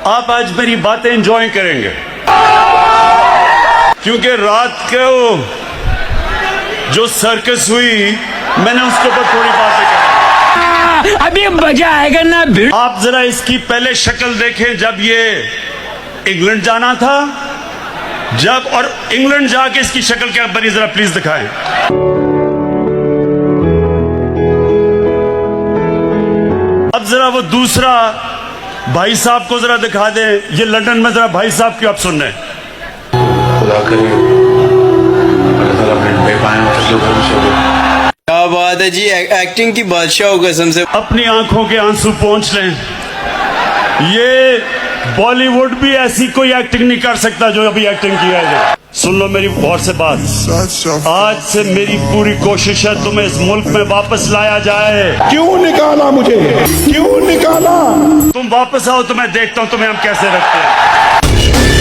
आप आज मेरी बातें एंजॉय करेंगे, क्योंकि रात को जो सर्कस हुई मैंने उसके ऊपर थोड़ी बातें करी। अभी मजा आएगा ना। आप जरा इसकी पहले शक्ल देखें, जब ये इंग्लैंड जाना था, जब और इंग्लैंड जाके इसकी शक्ल क्या बनी, जरा प्लीज दिखाएं। अब जरा वो दूसरा भाई साहब को जरा दिखा दें। ये लंदन में जरा भाई साहब की आप सुन रहे हैं। खुदा करे क्या बात है जी, एक्टिंग की बादशाह हो कसम से। अपनी आंखों के आंसू पोंछ लें। ये बॉलीवुड भी ऐसी कोई एक्टिंग नहीं कर सकता जो अभी एक्टिंग किया है। सुन लो मेरी गौर से बात, आज से मेरी पूरी कोशिश है तुम्हें इस मुल्क में वापस लाया जाए। क्यों निकाला मुझे, क्यों निकाला? तुम वापस आओ तो मैं देखता हूं तुम्हें हम कैसे रखते हैं।